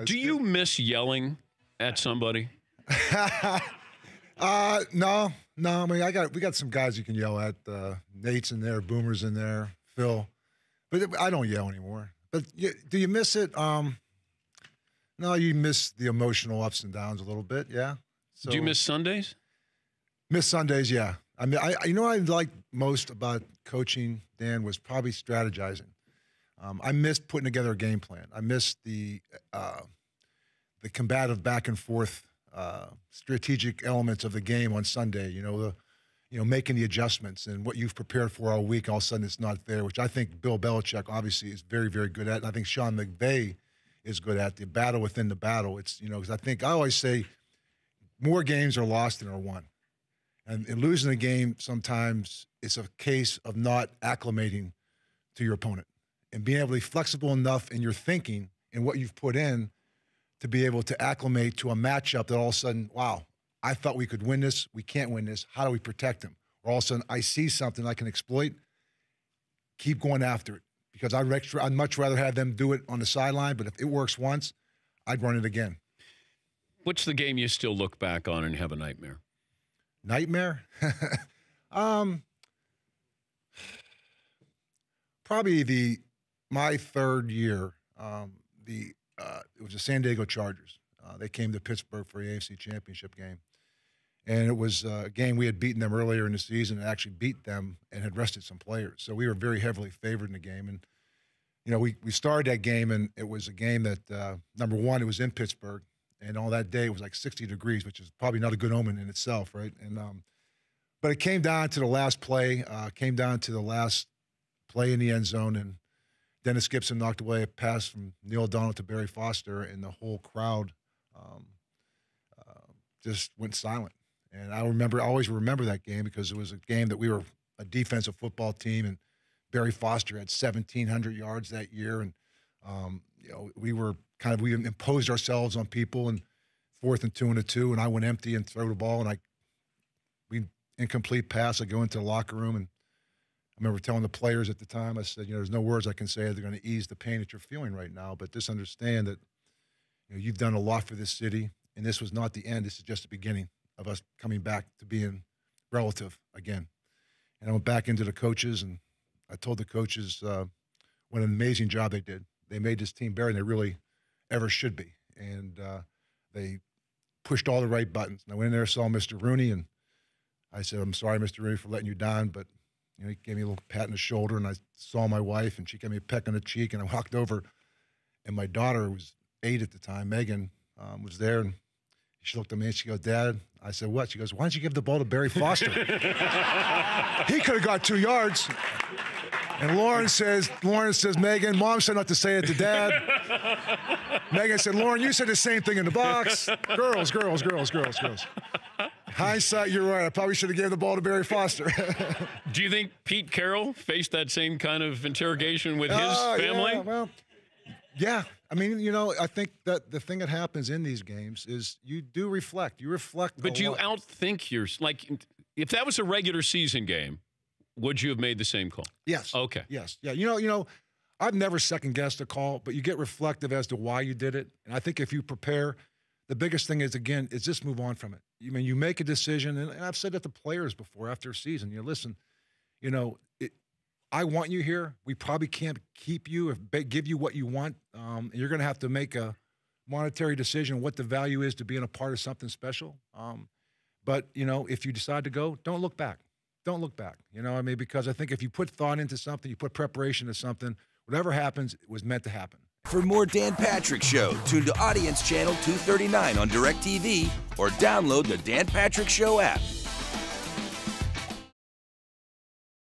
Do you miss yelling at somebody? No. I mean, we got some guys you can yell at. Nate's in there, Boomer's in there, Phil. But I don't yell anymore. But do you miss it? No, you miss the emotional ups and downs a little bit, yeah. So, Do you miss Sundays? Miss Sundays, yeah. I mean, I liked most about coaching, Dan, was probably strategizing. I missed putting together a game plan. I missed the combative back and forth strategic elements of the game on Sunday. Making the adjustments and what you've prepared for all week. All of a sudden, it's not there, which I think Bill Belichick obviously is very, very good at. And I think Sean McVay is good at the battle within the battle. It's because I always say more games are lost than are won. And losing a game sometimes it's a case of not acclimating to your opponent and being able to be flexible enough in your thinking and what you've put in to be able to acclimate to a matchup that all of a sudden, wow, I thought we could win this. We can't win this. How do we protect them? Or all of a sudden I see something I can exploit. Keep going after it because I'd much rather have them do it on the sideline, but if it works once, I'd run it again. What's the game you still look back on and have a nightmare? Nightmare? Probably my third year. It was the San Diego Chargers. They came to Pittsburgh for the AFC Championship game, and it was a game we had beaten them earlier in the season and actually beat them and had rested some players. So we were very heavily favored in the game, and we started that game, and it was a game that number one, it was in Pittsburgh. And all that day, it was like 60 degrees, which is probably not a good omen in itself, right? And but it came down to the last play, in the end zone, and Dennis Gibson knocked away a pass from Neil O'Donnell to Barry Foster, and the whole crowd just went silent. And I always remember that game because it was a game that we were a defensive football team, and Barry Foster had 1,700 yards that year, and we imposed ourselves on people, and 4th and 2 and a 2, and I went empty and throw the ball, and we incomplete pass. I go into the locker room, and I remember telling the players at the time, I said, there's no words I can say that are going to ease the pain that you're feeling right now, but just understand that you've done a lot for this city, and this was not the end. This is just the beginning of us coming back to being relative again. And I went back into the coaches, and I told the coaches what an amazing job they did. They made this team better than they really ever should be. And they pushed all the right buttons. And I went in there, saw Mr. Rooney, and I said, I'm sorry, Mr. Rooney, for letting you down, but he gave me a little pat on the shoulder, and I saw my wife, and she gave me a peck on the cheek, and I walked over, and my daughter, who was 8 at the time, Megan, was there, and she looked at me, and she goes, Dad, I said, what? She goes, why don't you give the ball to Barry Foster? He could have got 2 yards. And Lauren says, Megan, Mom said not to say it to Dad. Megan said, Lauren, you said the same thing in the box. Girls. Hindsight, you're right. I probably should have given the ball to Barry Foster. Do you think Pete Carroll faced that same kind of interrogation with his family? Yeah, well, yeah. I mean, I think that the thing that happens in these games is you do reflect. You reflect. But you outthink if that was a regular season game, would you have made the same call? Yes. Okay. Yes. Yeah. I've never second-guessed a call, but you get reflective as to why you did it. And I think if you prepare, the biggest thing is just move on from it. You make a decision, and I've said that to players before after a season. Listen, I want you here. We probably can't keep you or give you what you want. And you're going to have to make a monetary decision what the value is to being a part of something special. But, if you decide to go, don't look back. Don't look back, because I think if you put thought into something, you put preparation into something, whatever happens, it was meant to happen. For more Dan Patrick Show, tune to Audience Channel 239 on DirecTV or download the Dan Patrick Show app.